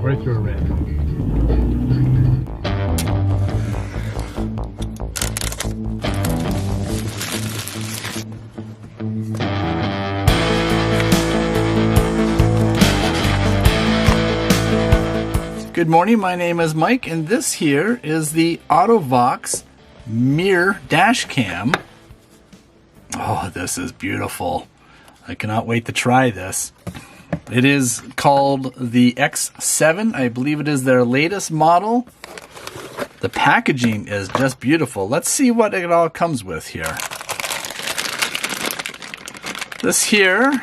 right through a red. Good morning, my name is Mike, and this here is the AUTOVOX mirror dash cam. Oh, this is beautiful. I cannot wait to try this. It is called the X7. I believe it is their latest model. The packaging is just beautiful. Let's see what it all comes with here. This here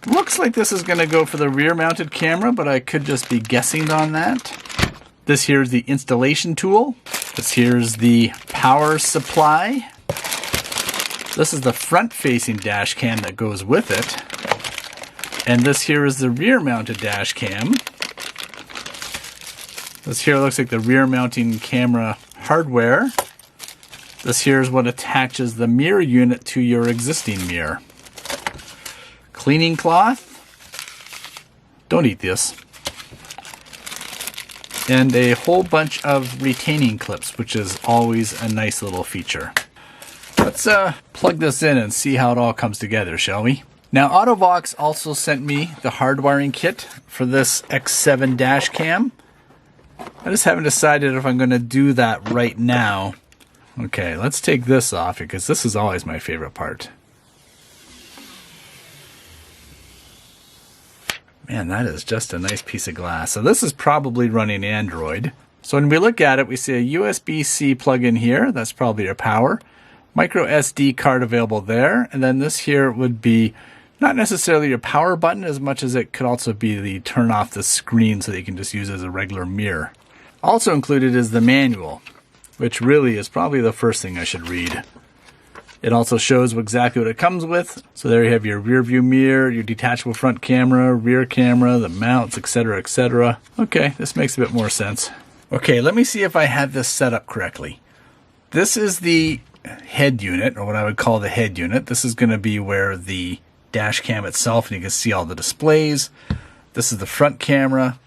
looks like this is going to go for the rear mounted camera, but I could just be guessing on that. This here is the installation tool. This here is the power supply. This is the front facing dash cam that goes with it. And this here is the rear mounted dash cam. This here looks like the rear mounting camera hardware. This here is what attaches the mirror unit to your existing mirror. Cleaning cloth. Don't eat this. And a whole bunch of retaining clips, which is always a nice little feature. Let's plug this in and see how it all comes together, shall we? Now, AUTOVOX also sent me the hardwiring kit for this X7 dash cam. I just haven't decided if I'm going to do that right now. Okay, let's take this off because this is always my favorite part. Man, that is just a nice piece of glass. So this is probably running Android. So when we look at it, we see a USB-C plug-in here. That's probably your power. Micro SD card available there. And then this here would be not necessarily your power button as much as it could also be the turn off the screen so that you can just use it as a regular mirror. Also included is the manual, which really is probably the first thing I should read. It also shows exactly what it comes with. So there you have your rear view mirror, your detachable front camera, rear camera, the mounts, etc., etc. Okay, this makes a bit more sense. Okay, let me see if I have this set up correctly. This is the head unit, or what I would call the head unit. This is going to be where the dash cam itself, and you can see all the displays. This is the front camera.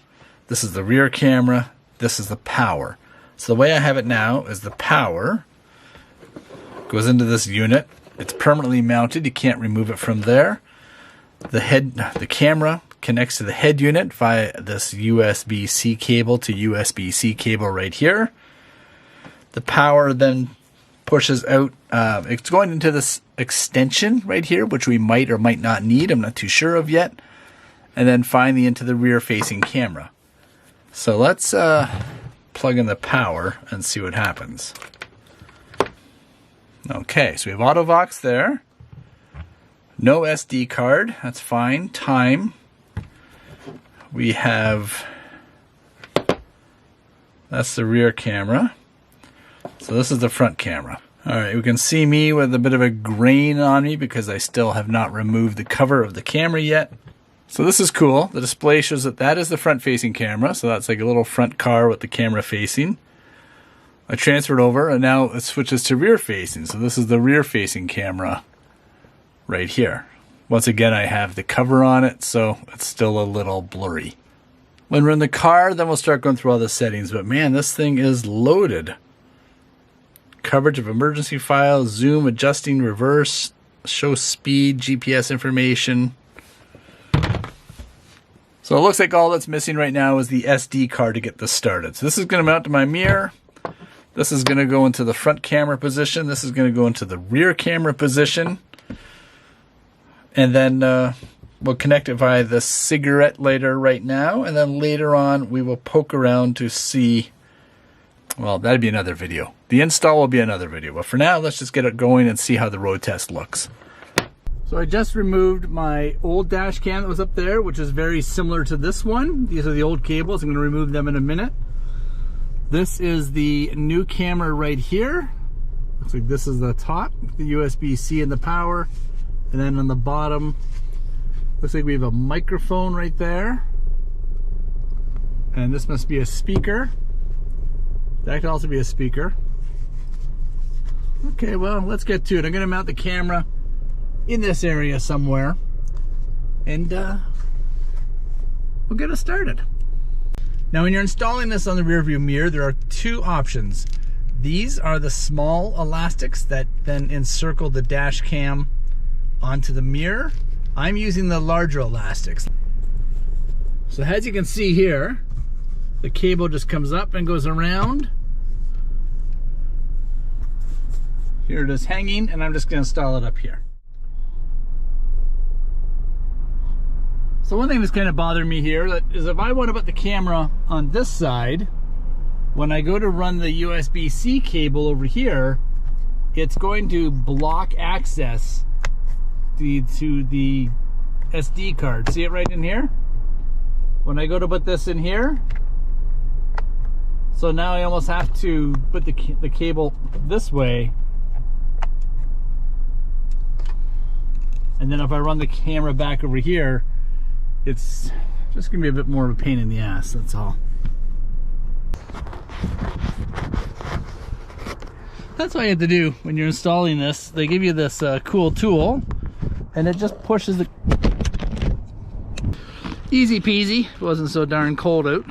This is the rear camera. This is the power. So the way I have it now is the power goes into this unit. It's permanently mounted. You can't remove it from there. The camera connects to the head unit via this USB-C cable to USB-C cable right here. The power then pushes out. It's going into this extension right here, which we might or might not need. I'm not too sure of yet. And then finally into the rear-facing camera. So let's plug in the power and see what happens. Okay, so we have AUTOVOX there. No SD card, that's fine. Time. We have, that's the rear camera. So this is the front camera. All right, we can see me with a bit of a grain on me because I still have not removed the cover of the camera yet. So this is cool. The display shows that that is the front-facing camera. So that's like a little front car with the camera facing. I transferred over and now it switches to rear facing. So this is the rear facing camera right here. Once again, I have the cover on it, so it's still a little blurry. When we're in the car, then we'll start going through all the settings. But man, this thing is loaded. Coverage of emergency files, zoom, adjusting, reverse, show speed, GPS information. So it looks like all that's missing right now is the SD card to get this started. So this is going to mount to my mirror. This is going to go into the front camera position. This is going to go into the rear camera position. And then we'll connect it via the cigarette lighter right now. And then later on, we will poke around to see. Well, that'd be another video. The install will be another video. But for now, let's just get it going and see how the road test looks. So I just removed my old dash cam that was up there, which is very similar to this one. These are the old cables. I'm going to remove them in a minute. This is the new camera right here. Looks like this is the top, the USB-C and the power. And then on the bottom, looks like we have a microphone right there. And this must be a speaker. That could also be a speaker. Okay, well, let's get to it. I'm going to mount the camera in this area somewhere. And we'll get it started. Now when you're installing this on the rear view mirror, there are two options. These are the small elastics that then encircle the dash cam onto the mirror. I'm using the larger elastics. So as you can see here, the cable just comes up and goes around. Here it is hanging, and I'm just going to install it up here. So one thing that's kind of bothering me here is if I want to put the camera on this side, when I go to run the USB-C cable over here, it's going to block access to the SD card. See it right in here? When I go to put this in here, so now I almost have to put the cable this way. And then if I run the camera back over here, it's just gonna be a bit more of a pain in the ass, that's all. That's what you have to do when you're installing this. They give you this cool tool, and it just pushes the... Easy peasy. It wasn't so darn cold out.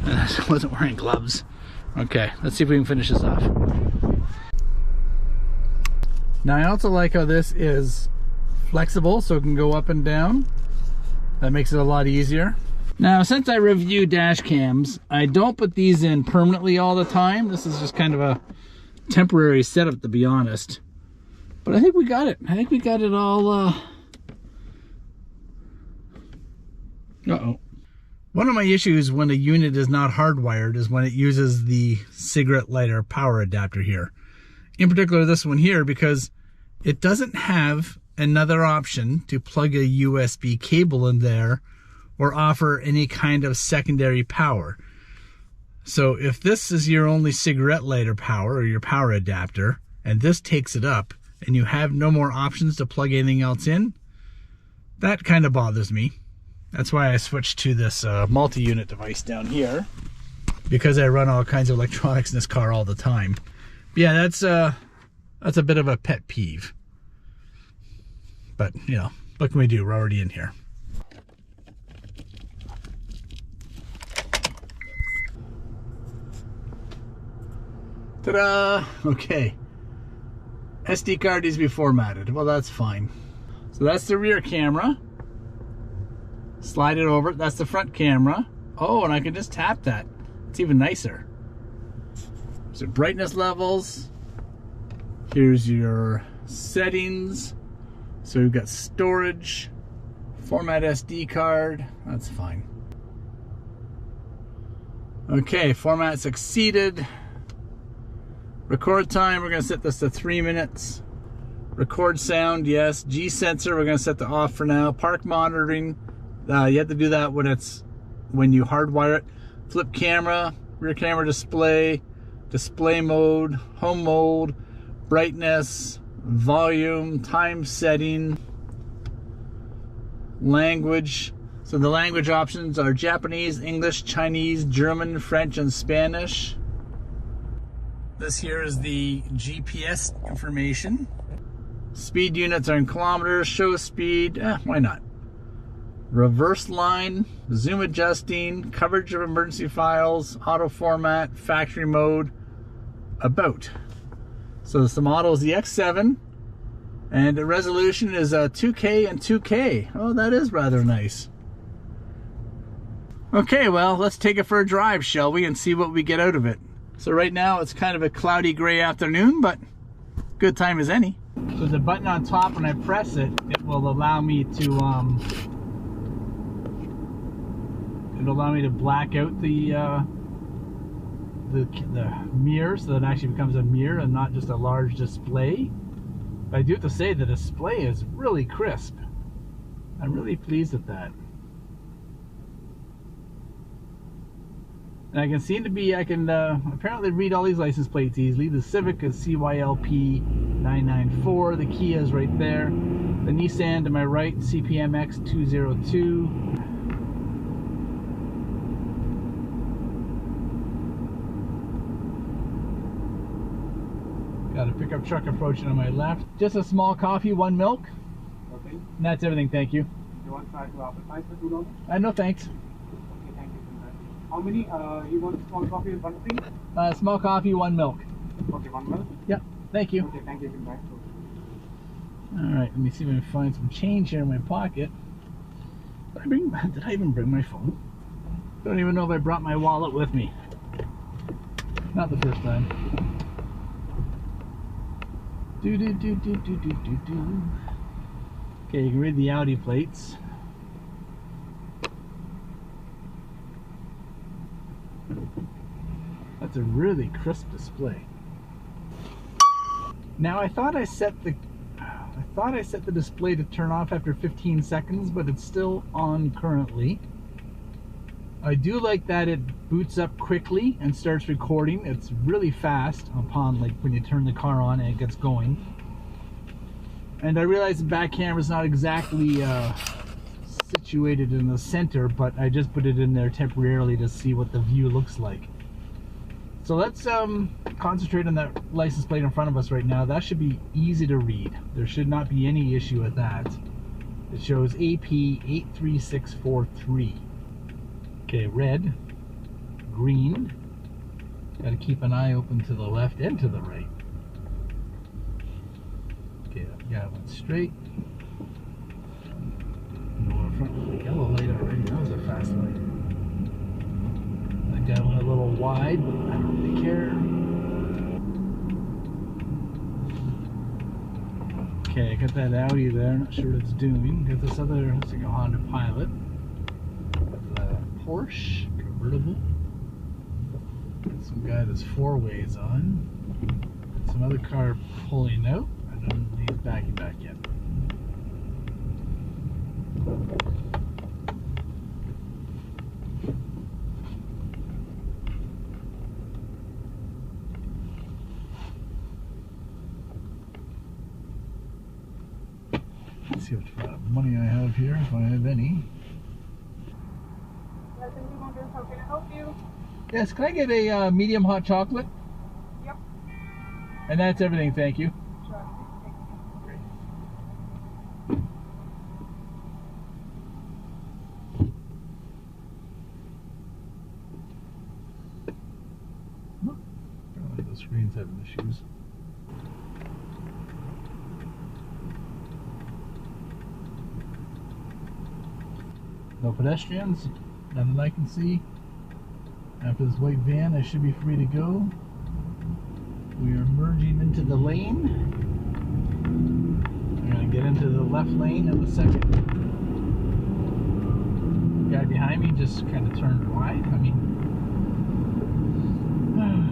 I wasn't wearing gloves. Okay, let's see if we can finish this off. Now I also like how this is flexible, so it can go up and down. That makes it a lot easier. Now, since I review dash cams, I don't put these in permanently all the time. This is just kind of a temporary setup, to be honest. But I think we got it. I think we got it all. Uh-oh. One of my issues when a unit is not hardwired is when it uses the cigarette lighter power adapter here. In particular, this one here, because it doesn't have another option to plug a USB cable in there or offer any kind of secondary power. So if this is your only cigarette lighter power or your power adapter, and this takes it up, and you have no more options to plug anything else in, that kind of bothers me. That's why I switched to this multi-unit device down here, because I run all kinds of electronics in this car all the time. But yeah, that's a bit of a pet peeve. But, you know, what can we do? We're already in here. Ta-da! Okay. SD card needs to be formatted. Well, that's fine. So that's the rear camera. Slide it over. That's the front camera. Oh, and I can just tap that. It's even nicer. So brightness levels. Here's your settings. So we've got storage, format SD card. That's fine. Okay, format succeeded. Record time, we're going to set this to 3 minutes. Record sound, yes. G sensor, we're going to set to off for now. Park monitoring, you have to do that when you hardwire it. Flip camera, rear camera display, display mode, home mode, brightness, volume, time setting, language. So the language options are Japanese, English, Chinese, German, French, and Spanish. This here is the GPS information. Speed units are in kilometers, show speed, why not? Reverse line, zoom adjusting, coverage of emergency files, auto format, factory mode, about. So the model is the X7, and the resolution is 2K and 2K. Oh, that is rather nice. Okay, well, let's take it for a drive, shall we, and see what we get out of it. So right now it's kind of a cloudy gray afternoon, but good time as any. So there's a button on top. When I press it, it will allow me to black out the mirror, so that it actually becomes a mirror and not just a large display. But I do have to say the display is really crisp. I'm really pleased with that. And I can apparently read all these license plates easily. The Civic is CYLP 994. The Kia is right there. The Nissan to my right, CPMX 202. Got a pickup truck approaching on my left. Just a small coffee, 1 milk. Okay. And that's everything, thank you. You want to try to appetize for too long? No thanks. Okay, thank you. How many? You want small coffee with 1 cream? Small coffee, 1 milk. Okay, 1 milk? Yep, thank you. Okay, thank you. Bye. Alright, let me see if I can find some change here in my pocket. Did I even bring my phone? Don't even know if I brought my wallet with me. Not the first time. Do. Okay, you can read the Audi plates. That's a really crisp display. Now I thought I set the display to turn off after 15 seconds, but it's still on currently. I do like that it boots up quickly and starts recording. It's really fast upon, like, when you turn the car on and it gets going. And I realize the back camera is not exactly situated in the center, but I just put it in there temporarily to see what the view looks like. So let's concentrate on that license plate in front of us right now. That should be easy to read. There should not be any issue with that. It shows AP83643. Okay, red, green. Got to keep an eye open to the left and to the right. Okay, yeah, I went straight. No, front with a yellow light already. That was a fast light. That guy went a little wide, but I don't really care. Okay, I got that Audi there. Not sure what it's doing. Got this other, looks like a Honda Pilot. Porsche convertible. Got some guy that's 4 ways on. Got some other car pulling out. I don't know if he's backing back yet. Let's see what money I have here, if I have any. How can I help you? Yes, can I get a medium hot chocolate? Yep. And that's everything, thank you. Sure. Great. I don't like those screens having issues. No pedestrians, none that I can see. After this white van, I should be free to go. We are merging into the lane. We're going to get into the left lane in a second. The guy behind me just kind of turned wide. I mean,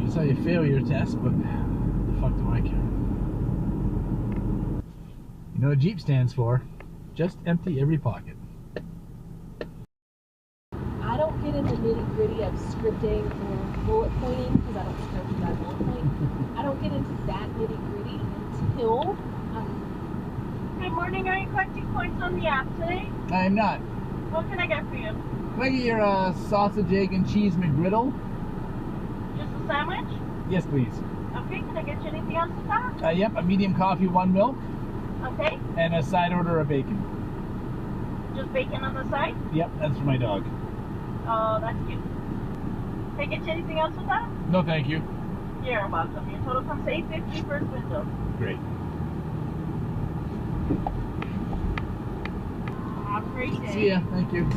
it's how you fail your test, but the fuck do I care? You know what Jeep stands for? Just empty every pocket. I don't get into nitty-gritty of scripting or bullet pointing because I don't script that bullet point. I don't get into that nitty-gritty until Good morning. Are you collecting points on the app today? I am not. What can I get for you? Can I get your sausage, egg, and cheese McGriddle? Just a sandwich? Yes, please. Okay. Can I get you anything else with that? Yep, a medium coffee, 1 milk, Okay. and a side order of bacon. Just bacon on the side? Yep, that's for my dog. Oh, that's cute. Can I get you anything else with that? No, thank you. You're welcome. Your total comes to $8.50 first window. Great. Have a great day. See ya. Thank you.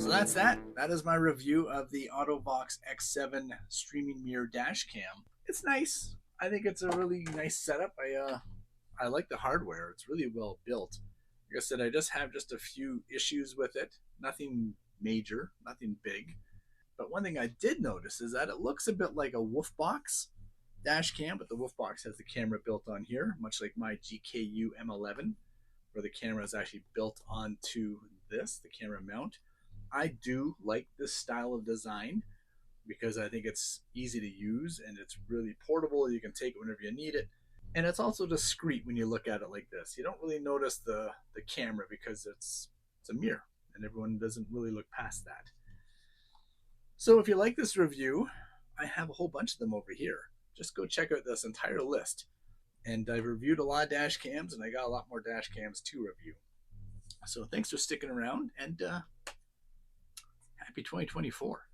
That's that. That is my review of the AUTOVOX X7 streaming mirror dash cam. It's nice. I think it's a really nice setup. I like the hardware. It's really well built. Like I said, I just have a few issues with it. Nothing major, nothing big. But one thing I did notice is that it looks a bit like a wolf box dash cam, but the AUTOVOX has the camera built on here, much like my GKU M11, where the camera is actually built onto this, the camera mount. I do like this style of design because I think it's easy to use and it's really portable. You can take it whenever you need it. And it's also discreet when you look at it like this. You don't really notice the camera because it's a mirror and everyone doesn't really look past that. So if you like this review, I have a whole bunch of them over here. Just go check out this entire list. And I've reviewed a lot of dash cams and I got a lot more dash cams to review. So thanks for sticking around and happy 2024.